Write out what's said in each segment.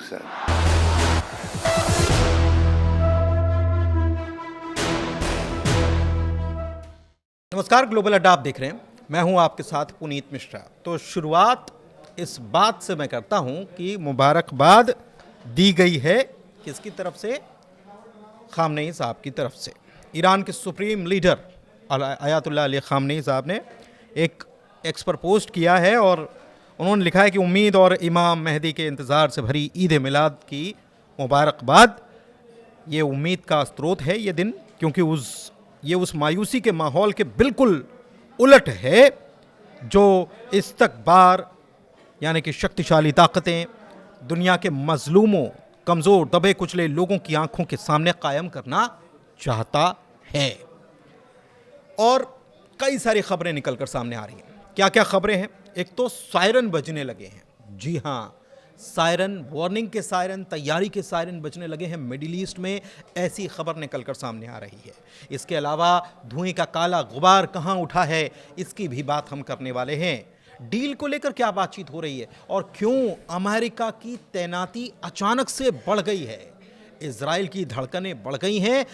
Sir. नमस्कार, global अड्डा आप देख रहे हैं। मैं हूं आपके साथ पुनीत मिश्रा। तो शुरुआत इस बात से मैं करता हूं कि मुबारकबाद दी गई है किसकी तरफ से? खामनेई साहब की तरफ से। ईरान के supreme leader Ayatollah Ali Khamenei साहब ने एक एक्स पर पोस्ट किया है और उन्होंने लिखा है कि उम्मीद और इमाम मेहदी के इंतज़ार से भरी ईद मिलाद की मुबारकबाद। ये उम्मीद का स्रोत है ये दिन, क्योंकि ये उस मायूसी के माहौल के बिल्कुल उलट है जो इस्तकबार यानी कि शक्तिशाली ताकतें दुनिया के मजलूमों, कमज़ोर, दबे कुचले लोगों की आंखों के सामने कायम करना चाहता है। और कई सारी खबरें निकलकर सामने आ रही हैं। क्या क्या खबरें हैं? एक तो सायरन बजने लगे हैं। जी हाँ, सायरन, वार्निंग के सायरन, तैयारी के सायरन बजने लगे हैं मिडिल ईस्ट में। ऐसी खबर निकलकर सामने आ रही है। इसके अलावा धुएं का काला गुबार कहाँ उठा है, इसकी भी बात हम करने वाले हैं। डील को लेकर क्या बातचीत हो रही है और क्यों अमेरिका की तैनाती अचानक से बढ़ गई है, इजराइल की धड़कनें बढ़ गई हैं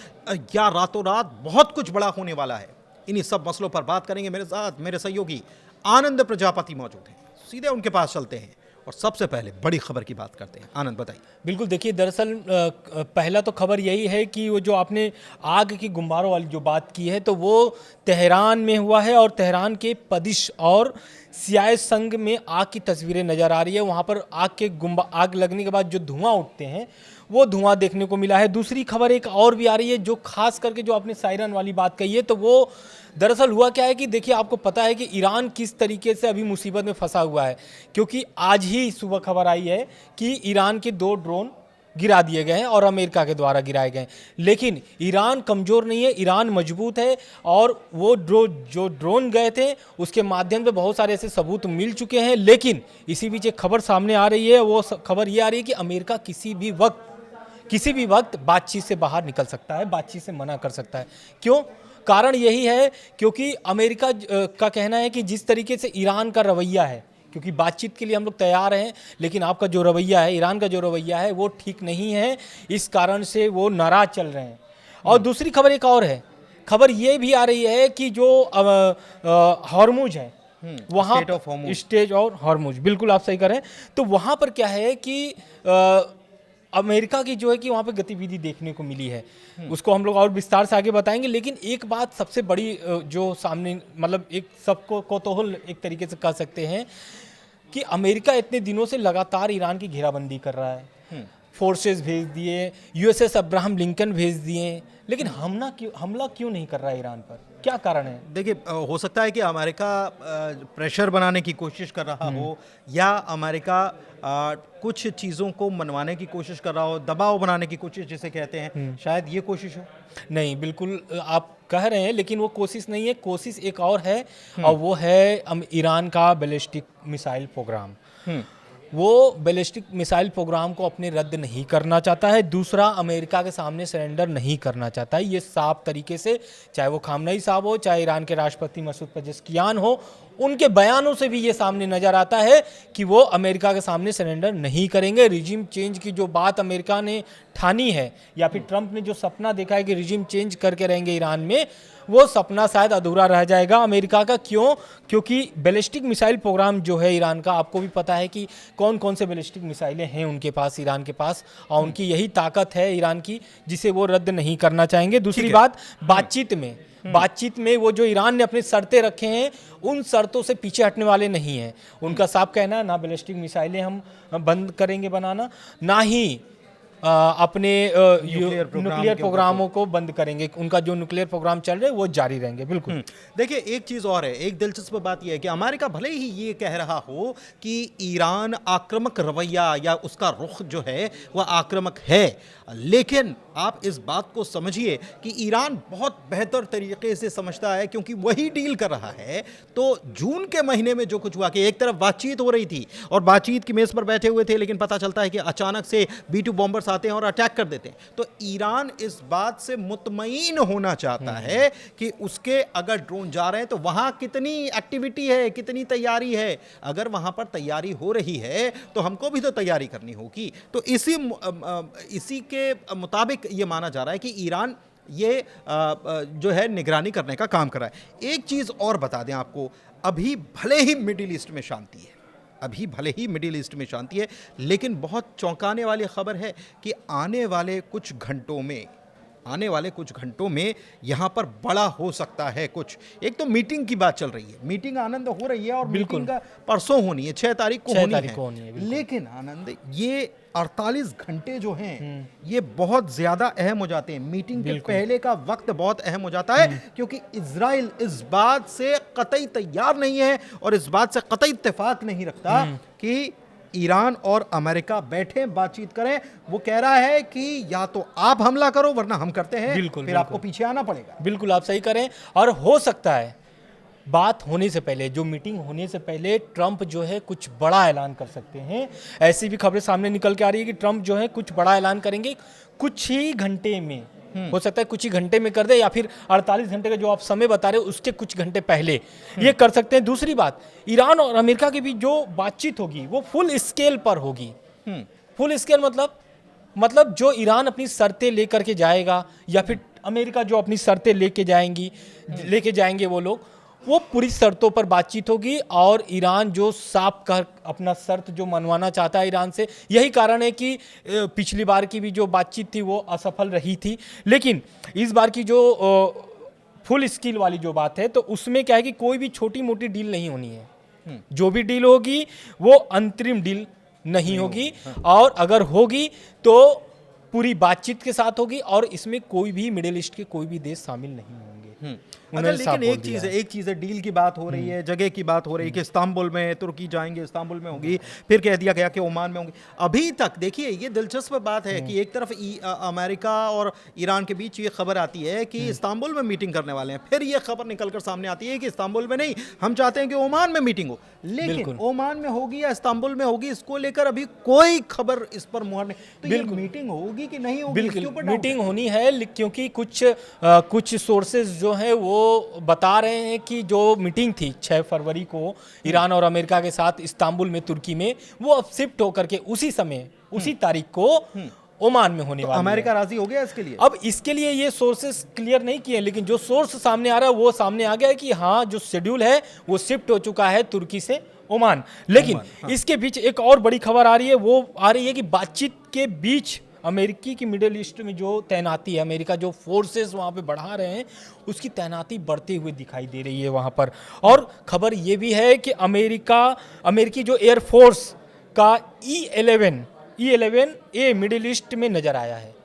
या रातों रात बहुत कुछ बड़ा होने वाला है। इन्हीं सब मसलों पर बात करेंगे। मेरे साथ मेरे सहयोगी आनंद प्रजापति मौजूद हैं। सीधे उनके पास चलते हैं और सबसे पहले बड़ी खबर की बात करते हैं। आनंद, बताइए। बिल्कुल, देखिए, दरअसल पहला तो खबर यही है कि वो जो आपने आग की गुब्बारों वाली जो बात की है, तो वो तेहरान में हुआ है और तेहरान के पदिश और सियाए संग में आग की तस्वीरें नज़र आ रही है। वहाँ पर आग लगने के बाद जो धुआं उठते हैं वो धुआं देखने को मिला है। दूसरी खबर एक और भी आ रही है, जो खास करके जो आपने सायरन वाली बात कही है, तो वो दरअसल हुआ क्या है कि देखिए, आपको पता है कि ईरान किस तरीके से अभी मुसीबत में फंसा हुआ है, क्योंकि आज ही सुबह खबर आई है कि ईरान के 2 ड्रोन गिरा दिए गए हैं और अमेरिका के द्वारा गिराए गए हैं। लेकिन ईरान कमज़ोर नहीं है, ईरान मजबूत है और वो जो ड्रोन गए थे उसके माध्यम से बहुत सारे ऐसे सबूत मिल चुके हैं। लेकिन इसी बीच एक खबर सामने आ रही है। वो खबर ये आ रही है कि अमेरिका किसी भी वक्त बातचीत से बाहर निकल सकता है, बातचीत से मना कर सकता है। क्यों? कारण यही है क्योंकि अमेरिका का कहना है कि जिस तरीके से ईरान का रवैया है, क्योंकि बातचीत के लिए हम लोग तैयार हैं, लेकिन आपका जो रवैया है, ईरान का जो रवैया है, वो ठीक नहीं है। इस कारण से वो नाराज चल रहे हैं। और दूसरी खबर एक और है। खबर ये भी आ रही है कि जो हॉर्मुज है, वहाँ स्टेट और हॉर्मुज, बिल्कुल आप सही करें। तो वहाँ पर क्या है कि अमेरिका की जो है कि वहाँ पे गतिविधि देखने को मिली है। उसको हम लोग और विस्तार से आगे बताएंगे। लेकिन एक बात सबसे बड़ी जो सामने, मतलब एक सबको कौतूहल एक तरीके से कह सकते हैं कि अमेरिका इतने दिनों से लगातार ईरान की घेराबंदी कर रहा है, फोर्सेस भेज दिए, यूएसएस अब्राहम लिंकन भेज दिए, लेकिन हमला क्यों नहीं कर रहा है ईरान पर? क्या कारण है? देखिए, हो सकता है कि अमेरिका प्रेशर बनाने की कोशिश कर रहा हो, या अमेरिका कुछ चीज़ों को मनवाने की कोशिश कर रहा हो, दबाव बनाने की कोशिश जिसे कहते हैं, शायद ये कोशिश हो। नहीं, बिल्कुल आप कह रहे हैं, लेकिन वो कोशिश नहीं है। कोशिश एक और है और वो है ईरान का बैलिस्टिक मिसाइल प्रोग्राम। वो बैलिस्टिक मिसाइल प्रोग्राम को अपने रद्द नहीं करना चाहता है। दूसरा, अमेरिका के सामने सरेंडर नहीं करना चाहता है। ये साफ तरीके से, चाहे वो खामनेई साहब हो, चाहे ईरान के राष्ट्रपति मसूद पेजेश्कियान हो, उनके बयानों से भी ये सामने नज़र आता है कि वो अमेरिका के सामने सरेंडर नहीं करेंगे। रिजीम चेंज की जो बात अमेरिका ने ठानी है, या फिर ट्रंप ने जो सपना देखा है कि रिजीम चेंज करके रहेंगे ईरान में, वो सपना शायद अधूरा रह जाएगा अमेरिका का। क्यों? क्योंकि बैलिस्टिक मिसाइल प्रोग्राम जो है ईरान का, आपको भी पता है कि कौन कौन से बैलिस्टिक मिसाइलें हैं उनके पास, ईरान के पास, और उनकी यही ताकत है ईरान की, जिसे वो रद्द नहीं करना चाहेंगे। दूसरी बात, बातचीत में वो जो ईरान ने अपने शर्तें रखे हैं, उन शर्तों से पीछे हटने वाले नहीं हैं। उनका साफ कहना है, ना बैलिस्टिक मिसाइलें हम बंद करेंगे बनाना, ना ही अपने न्यूक्लियर प्रोग्रामों को बंद करेंगे। उनका जो न्यूक्लियर प्रोग्राम चल रहे हैं वो जारी रहेंगे। बिल्कुल। देखिए, एक चीज़ और है, एक दिलचस्प बात यह है कि अमेरिका भले ही ये कह रहा हो कि ईरान आक्रामक रवैया या उसका रुख जो है वह आक्रामक है, लेकिन आप इस बात को समझिए कि ईरान बहुत बेहतर तरीके से समझता है, क्योंकि वही डील कर रहा है। तो जून के महीने में जो कुछ हुआ कि एक तरफ बातचीत हो रही थी और बातचीत की मेज पर बैठे हुए थे, लेकिन पता चलता है कि अचानक से B-2 बॉम्बर्स आते हैं और अटैक कर देते हैं। तो ईरान इस बात से मुतमईन होना चाहता है कि उसके अगर ड्रोन जा रहे हैं तो वहां कितनी एक्टिविटी है, कितनी तैयारी है। अगर वहां पर तैयारी हो रही है तो हमको भी तो तैयारी करनी होगी। तो इसी के मुताबिक ये माना जा रहा है कि ईरान ये जो है निगरानी करने का काम कर रहा है। एक चीज और बता दें आपको, अभी भले ही मिडिल ईस्ट में शांति है, अभी भले ही मिडिल ईस्ट में शांति है, लेकिन बहुत चौंकाने वाली खबर है कि आने वाले कुछ घंटों में यहां पर बड़ा हो सकता है कुछ। एक तो मीटिंग की बात चल रही है, मीटिंग आनंद हो रही है और मीटिंग का परसों होनी है, 6 तारीख को होनी है। लेकिन आनंद, ये 48 घंटे जो हैं ये बहुत ज्यादा अहम हो जाते हैं। मीटिंग के पहले का वक्त बहुत अहम हो जाता है, क्योंकि इजराइल इस बात से कतई तैयार नहीं है और इस बात से कतई इत्तेफाक नहीं रखता कि ईरान और अमेरिका बैठे बातचीत करें। वो कह रहा है कि या तो आप हमला करो वरना हम करते हैं, फिर आपको पीछे आना पड़ेगा। बिल्कुल आप सही करें। और हो सकता है बात होने से पहले, जो मीटिंग होने से पहले ट्रंप जो है कुछ बड़ा ऐलान कर सकते हैं। ऐसी भी खबरें सामने निकल के आ रही है कि ट्रंप जो है कुछ बड़ा ऐलान करेंगे कुछ ही घंटे में। हो सकता है कुछ ही घंटे में कर दे, या फिर 48 घंटे का जो आप समय बता रहे हो उसके कुछ घंटे पहले ये कर सकते हैं। दूसरी बात, ईरान और अमेरिका के बीच जो बातचीत होगी वो फुल स्केल पर होगी। फुल स्केल मतलब जो ईरान अपनी शर्तें लेकर के जाएगा या फिर अमेरिका जो अपनी शर्तें लेके जाएंगे वो लोग, वो पूरी शर्तों पर बातचीत होगी। और ईरान जो साफ कर अपना शर्त जो मनवाना चाहता है ईरान से, यही कारण है कि पिछली बार की भी जो बातचीत थी वो असफल रही थी। लेकिन इस बार की जो फुल स्केल वाली जो बात है, तो उसमें क्या है कि कोई भी छोटी मोटी डील नहीं होनी है। जो भी डील होगी वो अंतरिम डील नहीं होगी, और अगर होगी तो पूरी बातचीत के साथ होगी, और इसमें कोई भी मिडिल ईस्ट के कोई भी देश शामिल नहीं होंगे। अच्छा, लेकिन एक चीज है, डील की बात हो रही है, जगह की बात हो रही है कि इस्तांबुल में तुर्की जाएंगे, इस्तांबुल में होगी, फिर कह दिया गया कि ओमान में होंगी। अभी तक देखिए, ये दिलचस्प बात है कि एक तरफ अमेरिका और ईरान के बीच ये खबर आती है कि इस्तांबुल में मीटिंग करने वाले हैं, फिर ये खबर निकलकर सामने आती है कि इस्तांबुल में नहीं, हम चाहते हैं कि ओमान में मीटिंग हो। लेकिन ओमान में होगी या इस्तांबुल में होगी, इसको लेकर अभी कोई खबर इस पर मुहर नहीं। तो ये मीटिंग होगी कि नहीं होगी? बिल्कुल मीटिंग होनी है, क्योंकि कुछ सोर्सेज जो है वो बता रहे हैं कि जो मीटिंग थी 6 फरवरी को ईरान और अमेरिका के साथ इस्तांबुल में, तुर्की में, वो अब शिफ्ट होकर के उसी तारीख को ओमान में होने वाली है। अमेरिका राजी हो गया इसके लिए? अब इसके लिए ये सोर्सेस क्लियर नहीं किए, लेकिन जो सोर्स सामने आ रहा है वो सामने आ गया है कि हाँ, जो शेड्यूल है वो शिफ्ट हो चुका है तुर्की से ओमान। लेकिन इसके बीच एक और बड़ी खबर आ रही है, वो आ रही है कि बातचीत के बीच अमेरिकी की मिडिल ईस्ट में जो तैनाती है, अमेरिका जो फोर्सेस वहाँ पे बढ़ा रहे हैं, उसकी तैनाती बढ़ते हुए दिखाई दे रही है वहाँ पर। और खबर ये भी है कि अमेरिकी जो एयरफोर्स का E-11A मिडिल ईस्ट में नजर आया है।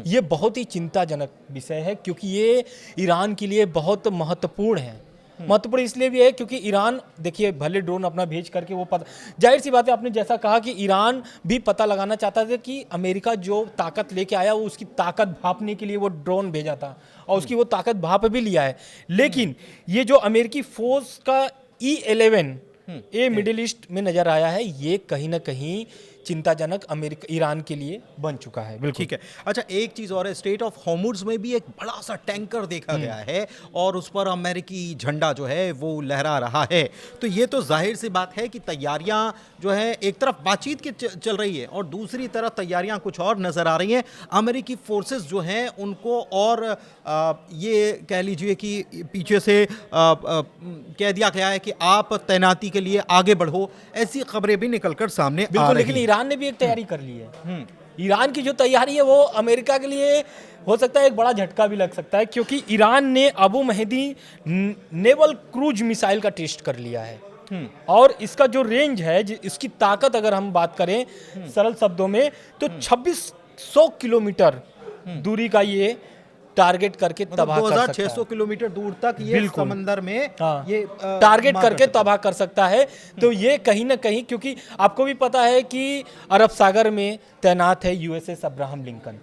ये बहुत ही चिंताजनक विषय है, क्योंकि ये ईरान के लिए बहुत महत्वपूर्ण है। महत्वपूर्ण इसलिए भी है क्योंकि ईरान, देखिए, भले ड्रोन अपना भेज करके वो पता, जाहिर सी बात है, आपने जैसा कहा कि ईरान भी पता लगाना चाहता था कि अमेरिका जो ताकत लेके आया, वो उसकी ताकत भांपने के लिए वो ड्रोन भेजा था, और उसकी वो ताकत भांप भी लिया है। लेकिन ये जो अमेरिकी फोर्स का E-11A मिडिल ईस्ट में नजर आया है, ये कहीं ना कहीं चिंताजनक ईरान के लिए बन चुका है। बिल्कुल ठीक है। अच्छा, एक चीज और है, स्ट्रेट ऑफ हॉर्मुज़ में भी एक बड़ा सा टैंकर देखा गया है और उस पर अमेरिकी झंडा जो है वो लहरा रहा है। तो ये तो जाहिर सी बात है कि तैयारियां जो है, एक तरफ बातचीत की चल रही है और दूसरी तरफ तैयारियां कुछ और नजर आ रही हैं। अमेरिकी फोर्सेस जो हैं उनको और ये कह लीजिए कि पीछे से कह दिया गया है कि आप तैनाती के लिए आगे बढ़ो, ऐसी खबरें भी निकलकर सामने आ रही हैं। लेकिन ईरान ने भी एक तैयारी कर ली है। ईरान की जो तैयारी है वो अमेरिका के लिए हो सकता है एक बड़ा झटका भी लग सकता है, क्योंकि ईरान ने Abu Mahdi naval cruise missile का टेस्ट कर लिया है। और इसका जो रेंज है, इसकी ताकत अगर हम बात करें सरल शब्दों में, तो 2600 किलोमीटर दूरी का ये टारगेट करके तबाह कर सकता है। 2600 किलोमीटर दूर तक ये समंदर में ये टारगेट करके तबाह कर सकता है। तो ये कहीं ना कहीं, क्योंकि आपको भी पता है कि अरब सागर में तैनात है USS अब्राहम लिंकन,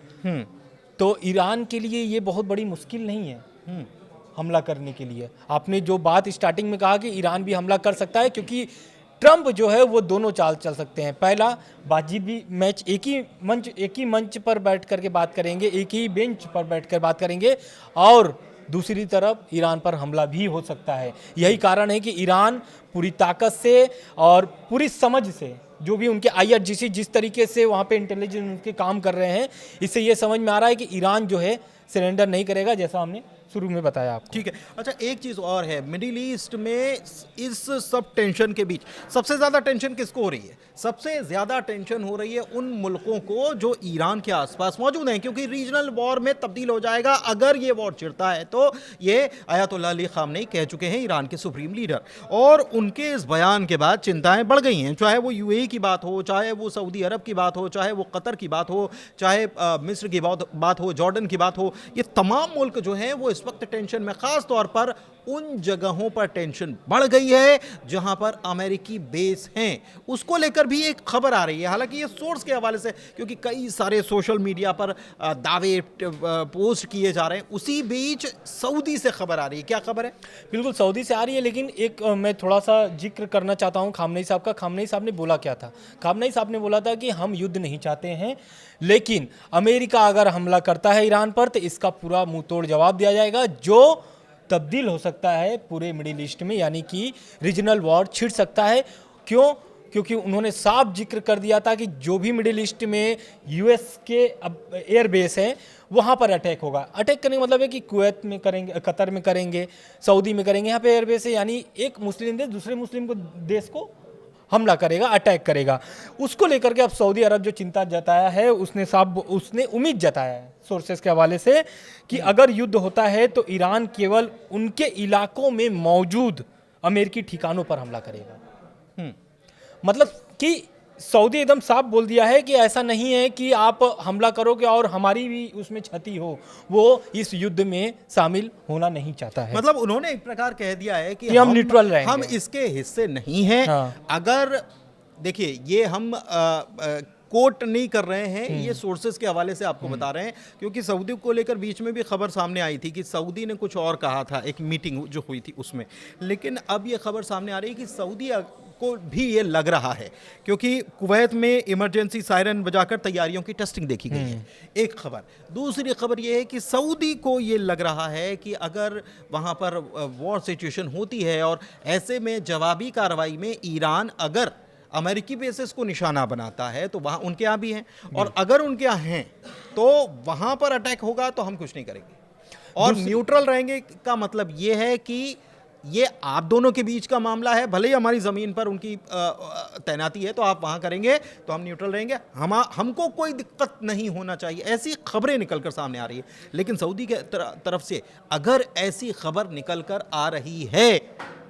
तो ईरान के लिए ये बहुत बड़ी मुश्किल नहीं है हमला करने के लिए। आपने जो बात स्टार्टिंग में कहा कि ईरान भी हमला कर सकता है, क्योंकि ट्रंप जो है वो दोनों चाल चल सकते हैं। पहला, बातचीत भी मैच एक ही मंच पर बैठ करके बात करेंगे, एक ही बेंच पर बैठ कर बात करेंगे, और दूसरी तरफ ईरान पर हमला भी हो सकता है। यही कारण है कि ईरान पूरी ताकत से और पूरी समझ से, जो भी उनके IRGC जिस तरीके से वहाँ पे इंटेलिजेंस उनके काम कर रहे हैं, इससे ये समझ में आ रहा है कि ईरान जो है सरेंडर नहीं करेगा, जैसा हमने शुरू में बताया आपको। ठीक है। अच्छा, एक चीज और है, मिडिल ईस्ट में इस सब टेंशन के बीच सबसे ज्यादा टेंशन किसको हो रही है? सबसे ज्यादा टेंशन हो रही है उन मुल्कों को जो ईरान के आसपास मौजूद हैं, क्योंकि रीजनल वॉर में तब्दील हो जाएगा अगर ये वॉर छिड़ता है। तो ये आयतुल्लाह अली खामनेई कह चुके हैं, ईरान के सुप्रीम लीडर, और उनके इस बयान के बाद चिंताएं बढ़ गई हैं। चाहे वो UAE की बात हो, चाहे वो सऊदी अरब की बात हो, चाहे वो कतर की बात हो, चाहे मिस्र की बात हो, जॉर्डन की बात हो, ये तमाम मुल्क जो हैं वो इस वक्त टेंशन में, खास तौर पर उन जगहों पर टेंशन बढ़ गई है जहां पर अमेरिकी बेस हैं। उसको लेकर भी एक खबर आ रही है, हालांकि ये सोर्स के हवाले से, क्योंकि कई सारे सोशल मीडिया पर दावे पोस्ट किए जा रहे हैं। उसी बीच सऊदी से खबर आ रही है, क्या खबर है? बिल्कुल सऊदी से आ रही है, लेकिन एक मैं थोड़ा सा जिक्र करना चाहता हूँ खामनेई साहब का। खामनेई साहब ने बोला क्या था? खामनेई साहब ने बोला था कि हम युद्ध नहीं चाहते हैं, लेकिन अमेरिका अगर हमला करता है ईरान पर तो इसका पूरा मुंह तोड़ जवाब दिया जाएगा, जो तब्दील हो सकता है पूरे मिडिल ईस्ट में, यानी कि रीजनल वॉर छिड़ सकता है। क्यों? क्योंकि उन्होंने साफ जिक्र कर दिया था कि जो भी मिडिल ईस्ट में US के अब एयरबेस हैं वहाँ पर अटैक होगा। अटैक करने का मतलब है कि कुवैत में करेंगे, कतर में करेंगे, सऊदी में करेंगे, यहाँ पे एयरबेस है, यानी एक मुस्लिम देश दूसरे मुस्लिम देश को हमला करेगा, अटैक करेगा। उसको लेकर के अब सऊदी अरब जो चिंता जताया है, उसने उम्मीद जताया है सोर्सेस के हवाले से कि अगर युद्ध होता है तो ईरान केवल उनके इलाकों में मौजूद अमेरिकी ठिकानों पर हमला करेगा। मतलब कि सऊदी एकदम साफ बोल दिया है कि ऐसा नहीं है कि आप हमला करोगे और हमारी भी उसमें क्षति हो, वो इस युद्ध में शामिल होना नहीं चाहता है। मतलब उन्होंने एक प्रकार कह दिया है कि हम न्यूट्रल रहेंगे, हम इसके हिस्से नहीं हैं। हाँ। अगर देखिए, ये हम कोट नहीं कर रहे हैं, ये सोर्सेज के हवाले से आपको बता रहे हैं, क्योंकि सऊदी को लेकर बीच में भी खबर सामने आई थी कि सऊदी ने कुछ और कहा था एक मीटिंग जो हुई थी उसमें। लेकिन अब ये खबर सामने आ रही है कि सऊदी को भी ये लग रहा है, क्योंकि कुवैत में इमरजेंसी सायरन बजाकर तैयारियों की टेस्टिंग देखी गई है, एक खबर। दूसरी खबर ये है कि सऊदी को ये लग रहा है कि अगर वहाँ पर वॉर सिचुएशन होती है और ऐसे में जवाबी कार्रवाई में ईरान अगर अमेरिकी बेसिस को निशाना बनाता है तो वहाँ उनके यहाँ भी हैं, और अगर उनके यहाँ हैं तो वहाँ पर अटैक होगा तो हम कुछ नहीं करेंगे। और न्यूट्रल रहेंगे का मतलब ये है कि ये आप दोनों के बीच का मामला है, भले ही हमारी ज़मीन पर उनकी तैनाती है तो आप वहाँ करेंगे तो हम न्यूट्रल रहेंगे, हमको कोई दिक्कत नहीं होना चाहिए। ऐसी खबरें निकल कर सामने आ रही है। लेकिन सऊदी के तरफ से अगर ऐसी खबर निकल कर आ रही है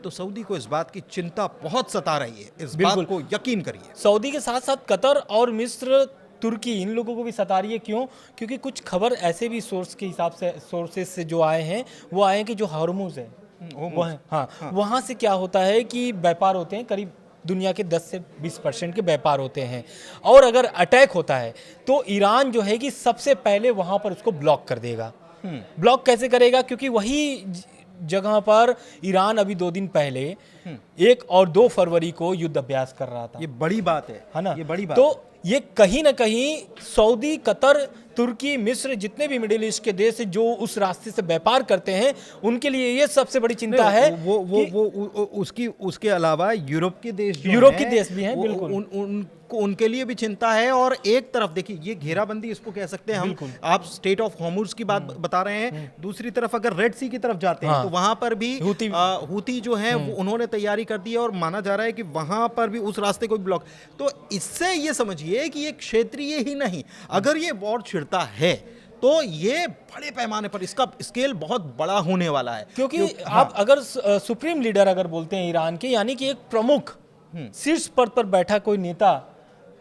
तो सऊदी को इस बात की चिंता बहुत सता रही है, इस बात को यकीन करिए। सऊदी के साथ साथ कतर और मिस्र, तुर्की, इन लोगों को भी सता रही है। क्यों? क्योंकि कुछ खबर ऐसे भी सोर्स के हिसाब से, सोर्सेस से जो आए हैं, वो आए हैं कि जो हॉर्मुज़ है हाँ, वहाँ से क्या होता है कि व्यापार होते हैं, करीब दुनिया के 10 से 20% के व्यापार होते हैं, और अगर अटैक होता है तो ईरान जो है कि सबसे पहले वहाँ पर उसको ब्लॉक कर देगा। ब्लॉक कैसे करेगा? क्योंकि वही जगह पर ईरान अभी 2 दिन पहले 1 और 2 फरवरी को युद्ध अभ्यास कर रहा था। ये बड़ी बात है ना? ये बड़ी बात। तो ये कहीं ना कहीं सऊदी, कतर, तुर्की, मिस्र, जितने भी मिडिल ईस्ट के देश जो उस रास्ते से व्यापार करते हैं, उनके लिए ये सबसे बड़ी चिंता है। वो उसके अलावा यूरोप के देश भी हैं, बिल्कुल उनके लिए भी चिंता है। और एक तरफ देखिए, ये घेराबंदी इसको कह सकते हैं हम, आप स्टेट ऑफ हॉर्मुज़ की बात बता रहे हैं। दूसरी तरफ अगर रेड सी की तरफ जाते हैं तो वहां पर भी हूती जो है उन्होंने तैयारी कर दी है, और माना जा रहा है कि वहां पर भी उस रास्ते को ब्लॉक। तो इससे ये समझिए कि ये क्षेत्रीय ही नहीं, अगर ये वॉर छिड़ता है तो ये बड़े पैमाने पर इसका स्केल बहुत बड़ा होने वाला है। क्योंकि आप अगर सुप्रीम लीडर अगर बोलते हैं ईरान के, यानी कि एक प्रमुख शीर्ष पद पर बैठा कोई नेता,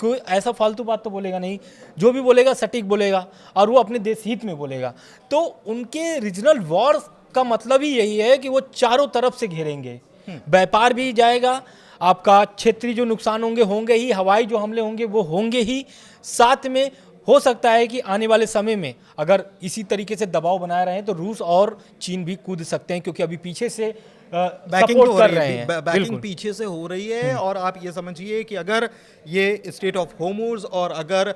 कोई ऐसा फालतू बात तो बोलेगा नहीं, जो भी बोलेगा सटीक बोलेगा, और वो अपने देश हित में बोलेगा। तो उनके रीजनल वॉर का मतलब ही यही है कि वो चारों तरफ से घेरेंगे, व्यापार भी जाएगा, आपका क्षेत्रीय जो नुकसान होंगे ही, हवाई जो हमले होंगे वो होंगे ही, साथ में हो सकता है कि आने वाले समय में अगर इसी तरीके से दबाव बनाए रहे तो रूस और चीन भी कूद सकते हैं, क्योंकि अभी पीछे से बैकिंग सपोर्ट तो हो कर रही रहे है, हैं। बैकिंग बिल्कुल। पीछे से हो रही है। और आप ये समझिए कि अगर ये स्टेट ऑफ होर्मुज और अगर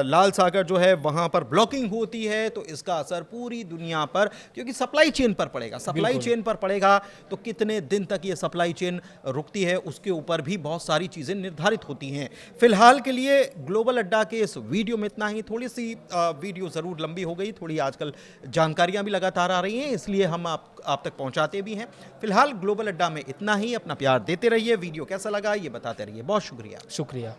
लाल सागर जो है वहाँ पर ब्लॉकिंग होती है तो इसका असर पूरी दुनिया पर, क्योंकि सप्लाई चेन पर पड़ेगा, सप्लाई चेन पर पड़ेगा। तो कितने दिन तक ये सप्लाई चेन रुकती है उसके ऊपर भी बहुत सारी चीज़ें निर्धारित होती हैं। फिलहाल के लिए ग्लोबल अड्डा के इस वीडियो में इतना ही। थोड़ी सी वीडियो ज़रूर लंबी हो गई, थोड़ी आजकल जानकारियाँ भी लगातार आ रही हैं, इसलिए हम आप तक पहुँचाते भी हैं। फिलहाल ग्लोबल अड्डा में इतना ही। अपना प्यार देते रहिए। वीडियो कैसा लगा ये बताते रहिए। बहुत शुक्रिया। शुक्रिया।